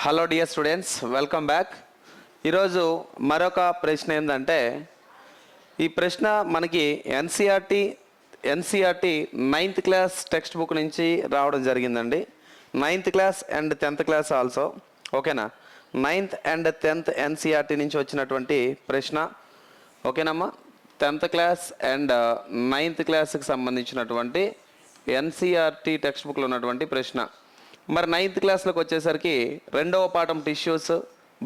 Hello dear students, welcome back. ఈరోజు మరొక ప్రశ్న ఏంటంటే, ఈ ప్రశ్న మనకి NCERT 9th class text book నుంచి రావడం జరిగిందండి. 9th class and 10th class also, ఓకేనా? 9th అండ్ 10th ఎన్సీఆర్టీ నుంచి వచ్చినటువంటి ప్రశ్న, ఓకేనమ్మా? 10th క్లాస్ అండ్ 9th క్లాస్కి సంబంధించినటువంటి ఎన్సీఆర్టీ టెక్స్ట్ బుక్లో ఉన్నటువంటి ప్రశ్న. మరి 9th క్లాస్లోకి వచ్చేసరికి రెండవ పాఠం టిష్యూస్,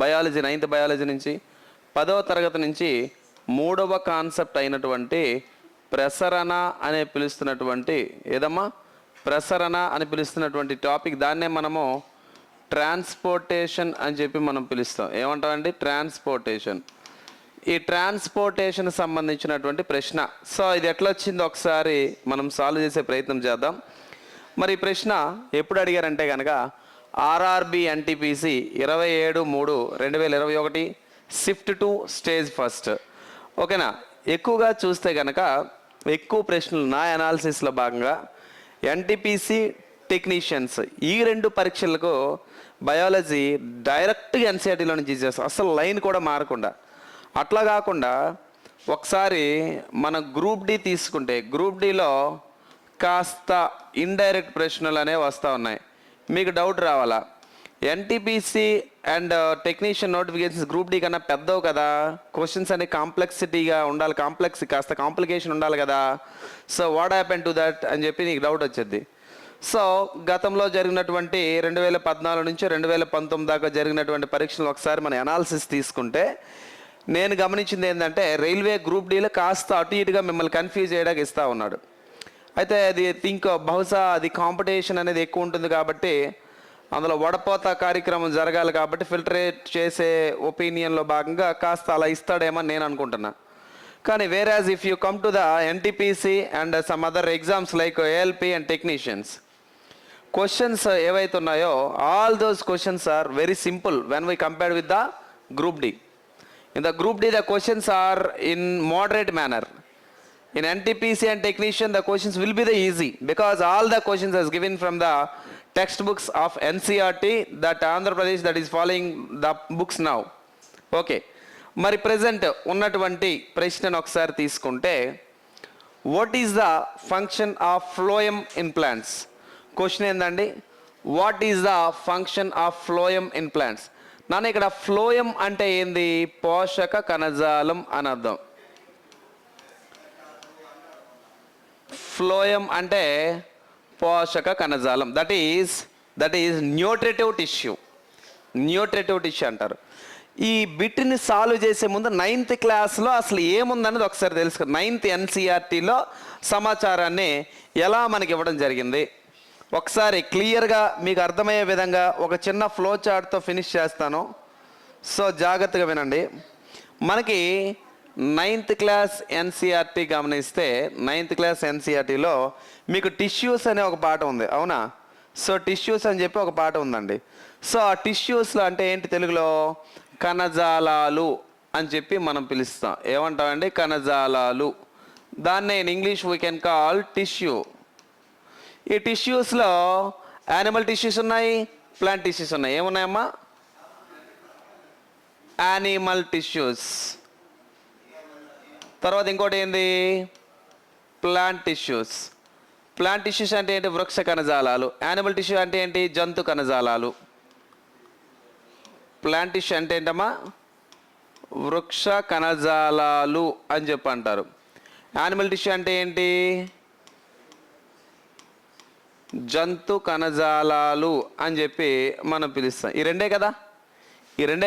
బయాలజీ 9th బయాలజీ నుంచి, 10వ తరగతి నుంచి మూడవ కాన్సెప్ట్ అయినటువంటి ప్రసరణ అనే పిలుస్తున్నటువంటి ఏదమ్మా ప్రసరణ అని పిలుస్తున్నటువంటి టాపిక్, దాన్నే మనము ట్రాన్స్పోర్టేషన్ అని చెప్పి మనం పిలుస్తాం. ఏమంటామండి? ట్రాన్స్పోర్టేషన్. ఈ ట్రాన్స్పోర్టేషన్ సంబంధించినటువంటి ప్రశ్న. సో ఇది ఎట్లా వచ్చిందో ఒకసారి మనం సాల్వ్ చేసే ప్రయత్నం చేద్దాం. మరి ఈ ప్రశ్న ఎప్పుడు అడిగారంటే కనుక RRB NTPC 27/3/2021 shift to stage first, ఓకేనా? ఎక్కువగా చూస్తే కనుక ఎక్కువ ప్రశ్నలు నా అనాలిసిస్లో భాగంగా ఎన్టీపీసీ టెక్నీషియన్స్ ఈ రెండు పరీక్షలకు బయాలజీ డైరెక్ట్గా ఎన్సీఆర్టీలో నుంచి చేస్తాం, అసలు లైన్ కూడా మారకుండా. అట్లా కాకుండా ఒకసారి మన గ్రూప్ డి తీసుకుంటే, గ్రూప్ డిలో కాస్త ఇండైరెక్ట్ ప్రశ్నలు అనేవి వస్తూ ఉన్నాయి. మీకు డౌట్ రావాలా, NTPC and technician notifications group D కన్నా పెద్దవు కదా, క్వశ్చన్స్ అనేవి కాంప్లెక్సిటీగా ఉండాలి, కాస్త కాంప్లికేషన్ ఉండాలి కదా. So what happen to that అని చెప్పి నీకు డౌట్ వచ్చేది. సో గతంలో జరిగినటువంటి 2014 నుంచి 2019 దాకా జరిగినటువంటి పరీక్షలు ఒకసారి మన అనాలిసిస్ తీసుకుంటే నేను గమనించింది ఏంటంటే, రైల్వే గ్రూప్ డీలో కాస్త అటు ఇటుగా మిమ్మల్ని కన్ఫ్యూజ్ చేయడానికి ఇస్తూ ఉన్నాడు. అయితే అది బహుశా అది కాంపిటీషన్ అనేది ఎక్కువ ఉంటుంది కాబట్టి అందులో వడపోత కార్యక్రమం జరగాలి కాబట్టి ఫిల్టరేట్ చేసే ఒపీనియన్లో భాగంగా కాస్త అలా ఇస్తాడేమో నేను అనుకుంటున్నా. కానీ whereas if you come to the NTPC and some other exams like ALP and technicians, questions ఏవైతే ఉన్నాయో all those questions are very simple when we compared with the group D. In the group D, the questions are in moderate manner. In NTPC and technician, the questions will be the easy because all the questions are given from the textbooks of NCERT that Andhra Pradesh that is following the books now. Okay. మరి present ఉన్నటువంటి ప్రశ్నను ఒకసారి తీసుకుంటే, what is the function of phloem in plants? Question ఏందండి, what is the function of phloem in plants? నాన్న ఇక్కడ phloem అంటే ఏంది? పోషక కణజాలం అని అర్థం. ఫ్లోయం అంటే పోషక కణజాలం, దట్ ఈజ్ న్యూట్రిటివ్ టిష్యూ అంటారు. ఈ బిట్ని సాల్వ్ చేసే ముందు 9th క్లాస్లో అసలు ఏముందన్నది ఒకసారి తెలుసుకో. 9th ఎన్సీఆర్టీలో సమాచారాన్ని ఎలా మనకి ఇవ్వడం జరిగింది ఒకసారి క్లియర్గా మీకు అర్థమయ్యే విధంగా ఒక చిన్న ఫ్లో చార్ట్తో ఫినిష్ చేస్తాను. సో జాగ్రత్తగా వినండి. మనకి 9th క్లాస్ ఎన్సీఆర్టీ గమనిస్తే 9th క్లాస్ ఎన్సీఆర్టీలో మీకు టిష్యూస్ అనే ఒక పాఠం ఉంది, అవునా? సో టిష్యూస్ అని చెప్పి ఒక పాఠం ఉందండి. సో ఆ టిష్యూస్లో అంటే ఏంటి తెలుగులో? కణజాలాలు అని చెప్పి మనం పిలుస్తాం. ఏమంటామండి? కణజాలాలు. దాన్నే in English we can call tissue. ఈ టిష్యూస్లో యానిమల్ టిష్యూస్ ఉన్నాయి, ప్లాంట్ టిష్యూస్ ఉన్నాయి. ఏమున్నాయమ్మా? Animal tissues. తర్వాత ఇంకోటి ఏంది? Plant tissues. ప్లాంట్ టిష్యూస్ అంటే ఏంటి? వృక్ష కణజాలాలు. యానిమల్ టిష్యూ అంటే ఏంటి? జంతు కణజాలాలు. ప్లాంట్ టిష్యూ అంటే ఏంటమ్మా? వృక్ష కణజాలాలు అని చెప్పి అంటారు. యానిమల్ టిష్యూ అంటే ఏంటి? జంతు కణజాలాలు అని చెప్పి మనం పిలుస్తాం. ఈ రెండే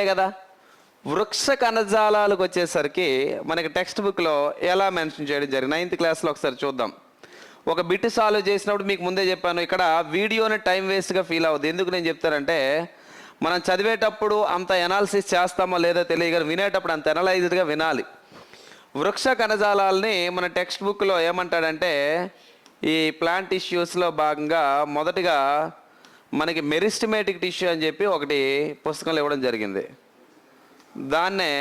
కదా. వృక్ష కణజాలాలకు వచ్చేసరికి మనకి టెక్స్ట్ బుక్లో ఎలా మెన్షన్ చేయడం జరిగింది 9th క్లాస్లో ఒకసారి చూద్దాం. ఒక బిట్ సాల్వ్ చేసినప్పుడు మీకు ముందే చెప్పాను, ఇక్కడ వీడియోని టైం వేస్ట్గా ఫీల్ అవ్వదు. ఎందుకు నేను చెప్తానంటే, మనం చదివేటప్పుడు అంత ఎనాలిసిస్ చేస్తామో లేదో తెలియదు, వినేటప్పుడు అంత ఎనలైజ్డ్గా వినాలి. వృక్ష కణజాలాలని మన టెక్స్ట్ బుక్లో ఏమంటాడంటే, ఈ ప్లాంట్ టిష్యూస్లో భాగంగా మొదటిగా మనకి మెరిస్టమేటిక్ టిష్యూ అని చెప్పి ఒకటి పుస్తకంలో ఇవ్వడం జరిగింది. దాన్నే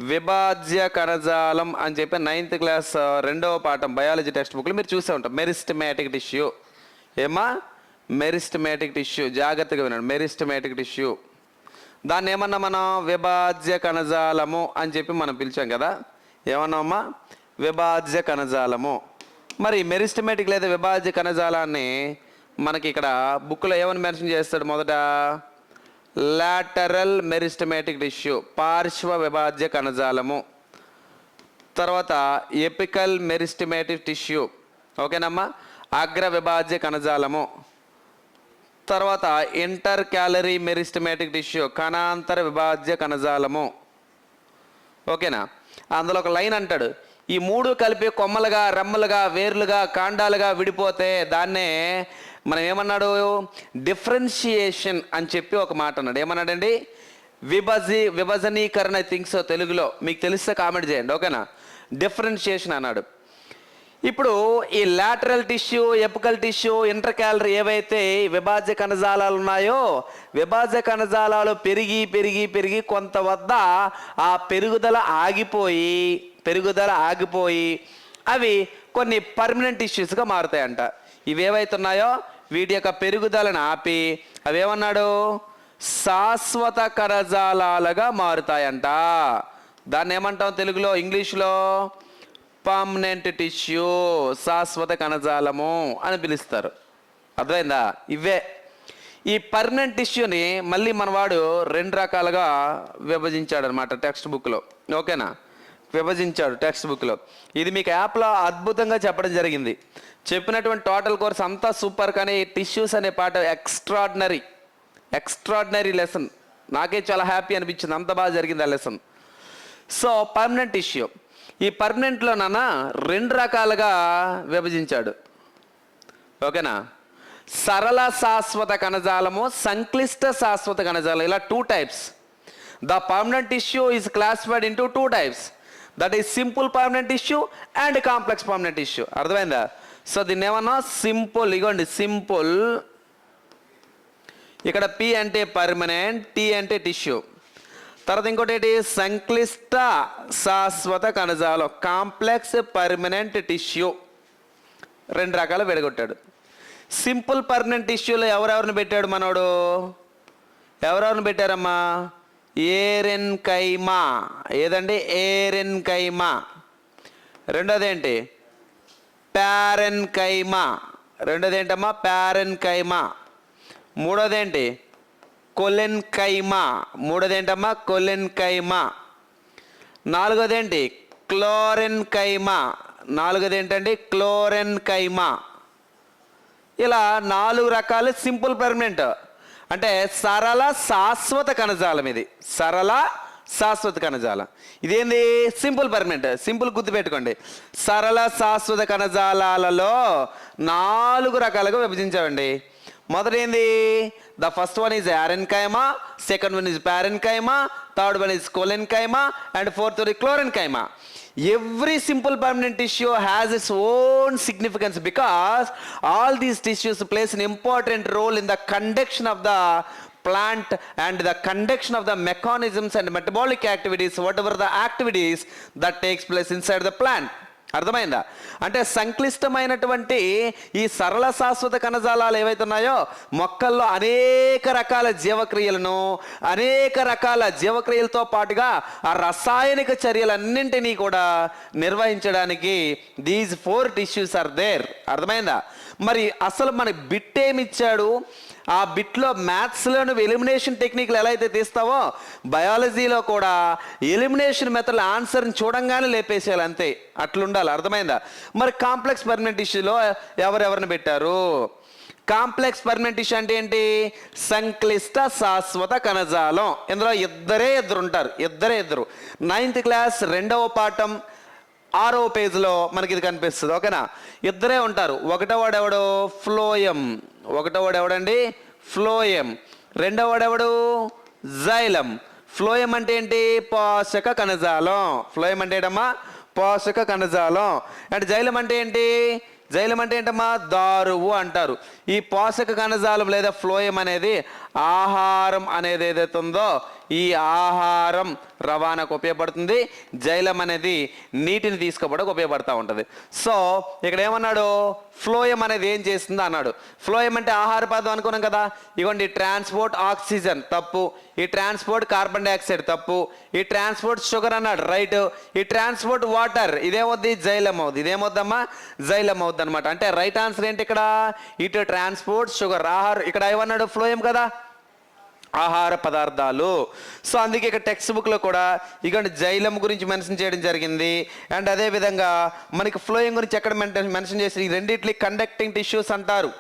విభాజ్య కణజాలం అని చెప్పి 9th క్లాస్ రెండవ పాఠం బయాలజీ టెక్స్ట్ బుక్లో మీరు చూసే ఉంటాం. మెరిస్టమేటిక్ టిష్యూ ఏమా? Meristematic tissue. జాగ్రత్తగా వినండి, మెరిస్టమేటిక్ టిష్యూ. దాన్ని ఏమన్నా మనం విభాజ్య కణజాలము అని చెప్పి మనం పిలిచాం కదా, ఏమన్నామా? విభాజ్య కణజాలము. మరి మెరిస్టమేటిక్ లేదా విభాజ్య కణజాలాన్ని మనకి ఇక్కడ బుక్లో ఏమని మెన్షన్ చేస్తాడు? మొదట లాటరల్ మెరిస్టమేటిక్ టిష్యూ, పార్శ్వ విభాజ్య కణజాలము. తర్వాత ఎపికల్ మెరిస్టమేటిక్ టిష్యూ, ఓకేనమ్మా, అగ్ర విభాజ్య కణజాలము. తర్వాత ఇంటర్ క్యాలరీ మెరిస్టమేటిక్ టిష్యూ, కణాంతర విభాజ్య కణజాలము. ఓకేనా? అందులో ఒక లైన్ అంటాడు, ఈ మూడు కలిపి కొమ్మలుగా, రెమ్మలుగా, వేర్లుగా, కాండాలుగా విడిపోతే దాన్నే మనం ఏమన్నాడు? డిఫరెన్షియేషన్ అని చెప్పి ఒక మాట అన్నాడు. ఏమన్నాడండి? విభజనీకరణ. I think so. తెలుగులో మీకు తెలిస్తే కామెంట్ చేయండి, ఓకేనా? డిఫరెన్షియేషన్ అన్నాడు. ఇప్పుడు ఈ lateral tissue, apical tissue, inter calorie ఏవైతే విభాజ్య కణజాలాలు ఉన్నాయో, విభాజ్య కణజాలాలు పెరిగి పెరిగి పెరిగి కొంత వద్ద ఆ పెరుగుదల ఆగిపోయి అవి కొన్ని పర్మనెంట్ టిష్యూస్గా మారుతాయంట. ఇవేవైతే ఉన్నాయో వీటి యొక్క పెరుగుదలను ఆపి అవేమన్నాడు? శాశ్వత కణజాలాలుగా మారుతాయంట. దాన్ని ఏమంటాం తెలుగులో? ఇంగ్లీష్లో పర్మనెంట్ టిష్యూ, శాశ్వత కణజాలము అని పిలుస్తారు. అర్థమైందా? ఇవే ఈ పర్మనెంట్ టిష్యూని మళ్ళీ మనవాడు రెండు రకాలుగా విభజించాడు అనమాట టెక్స్ట్ బుక్లో, ఓకేనా? విభజించాడు టెక్స్ట్ బుక్లో. ఇది మీకు యాప్లో అద్భుతంగా చెప్పడం జరిగింది. చెప్పినటువంటి టోటల్ కోర్స్ అంతా సూపర్, కానీ టిష్యూస్ అనే పాట ఎక్స్ట్రాడినరీ లెసన్. నాకే చాలా హ్యాపీ అనిపించింది, అంత బాగా జరిగింది ఆ లెసన్. సో పర్మనెంట్ టిష్యూ, ఈ పర్మనెంట్లో నాన్న రెండు రకాలుగా విభజించాడు, ఓకేనా? సరళ శాశ్వత కణజాలము, సంక్లిష్ట శాశ్వత కణజాలం, ఇలా 2 types. The permanent tissue is classified into 2 types. That is simple permanent tissue and complex permanent tissue. అర్థమైందా? సో దీన్ని ఏమన్నా సింపుల్, ఇగోండి సింపుల్, ఇక్కడ పి అంటే పర్మనెంట్, టి అంటే టిష్యూ. తర్వాత ఇంకోటి ఏంటి? సంక్లిష్ట శాశ్వత కణజాలం, కాంప్లెక్స్ పర్మనెంట్ టిష్యూ. రెండు రకాలు విడగొట్టాడు. సింపుల్ పర్మనెంట్ టిష్యూలో ఎవరెవరిని పెట్టాడు మనోడు? ఎవరెవరిని పెట్టారమ్మా? ఏరెన్కైమా. ఏదండి? ఏరెన్కైమా. రెండోది ఏంటి? ప్యారెన్కైమా. రెండోది ఏంటమ్మా? ప్యారెన్కైమా. మూడోది ఏంటి? కొలెన్కైమా. మూడోది ఏంటమ్మా? కొలెన్కైమా. నాలుగోది ఏంటి? క్లోరెన్కైమా. నాలుగోది ఏంటండి? క్లోరెన్కైమా. ఇలా 4 రకాలు సింపుల్ పర్మనెంట్, అంటే సరళ శాశ్వత కణజాలం. ఇది సరళ శాశ్వత కణజాలం. ఇదేంది? Simple permanent. సింపుల్ గుర్తుపెట్టుకోండి. సరళ శాశ్వత కణజాలాలలో 4 రకాలుగా విభజించామండి. మొదటి ఏంది? The first one is aerenchyma, second one is parenchyma, third one is collenchyma, and fourth one is chlorenchyma. Every simple permanent tissue has its own significance because all these tissues plays an important role in the conduction of the plant and the conduction of the mechanisms and metabolic activities, whatever the activities that takes place inside the plant. అర్థమైందా? అంటే సంక్లిష్టమైనటువంటి ఈ సరళ శాశ్వత కణజాలాలు ఏవైతే ఉన్నాయో మొక్కల్లో అనేక రకాల జీవక్రియలతో పాటుగా ఆ రసాయనిక చర్యలన్నింటినీ కూడా నిర్వహించడానికి దీస్ 4 టిష్యూస్ ఆర్ దేర్. అర్థమైందా? మరి అసలు మన బిట్ ఏమిచ్చాడు? ఆ బిట్లో మ్యాథ్స్లో నువ్వు ఎలిమినేషన్ టెక్నిక్లు ఎలా అయితే తీస్తావో బయాలజీలో కూడా ఎలిమినేషన్ మెథడ్ ఆన్సర్ని చూడంగానే లేపేసేయాలి, అంతే. అట్లుండాలి. అర్థమైందా? మరి కాంప్లెక్స్ పర్మనెంట్ టిష్యూలో ఎవరెవరిని పెట్టారు? కాంప్లెక్స్ పర్మనెంట్ టిష్యూ అంటే ఏంటి? సంక్లిష్ట శాశ్వత కణజాలం. ఇందులో ఇద్దరు ఉంటారు. ఇద్దరు 9th క్లాస్ 2వ పాఠం 6వ పేజ్లో మనకి ఇది కనిపిస్తుంది, ఓకేనా? ఇద్దరే ఉంటారు. ఒకటోవాడు ఎవడు? ఫ్లోయం. ఒకటోవాడు ఎవడండి? ఫ్లోయం. రెండోవాడు ఎవడు? జైలం. ఫ్లోయం అంటే ఏంటి? పోషక కణజాలం. ఫ్లోయం అంటే ఏంటమ్మా? పోషక కణజాలం. అంటే జైలం అంటే ఏంటి? జైలం అంటే ఏంటమ్మా? దారువు అంటారు. ఈ పోషక కణజాలం లేదా ఫ్లోయం అనేది ఆహారం అనేది ఏదైతే ఉందో ఈ ఆహారం రవాణాకు ఉపయోగపడుతుంది, జైలం అనేది నీటిని తీసుకోవడానికి ఉపయోగపడుతూ ఉంటుంది. సో ఇక్కడ ఏమన్నాడు, ఫ్లోయం అనేది ఏం చేస్తుందో అన్నాడు. ఫ్లోయం అంటే ఆహార పదం అనుకున్నాం కదా. ఇగోండి ట్రాన్స్పోర్ట్ ఆక్సిజన్ తప్పు, ఈ ట్రాన్స్పోర్ట్ కార్బన్ డైఆక్సైడ్ తప్పు, ఈ ట్రాన్స్పోర్ట్ షుగర్ అన్నాడు రైట్, ఈ ట్రాన్స్పోర్ట్ వాటర్ ఇదేమవుద్ది, జైలం అవుద్ది. ఇదేమవుద్దమ్మా, జైలం అవుద్ది అనమాట. అంటే రైట్ ఆన్సర్ ఏంటి ఇక్కడ, ఇటు ట్రాన్స్పోర్ట్ షుగర్ ఆహారం, ఇక్కడ ఏమన్నాడు ఫ్లోయం కదా, ఆహార పదార్థాలు. సో అందుకే ఇక్కడ టెక్స్ట్ బుక్లో కూడా ఇక జైలం గురించి మెన్షన్ చేయడం జరిగింది. అండ్ అదేవిధంగా మనకి ఫ్లోయింగ్ గురించి ఎక్కడ మెన్షన్ చేసి, ఈ రెండిట్లీ కండక్టింగ్ టిష్యూస్ అంటారు.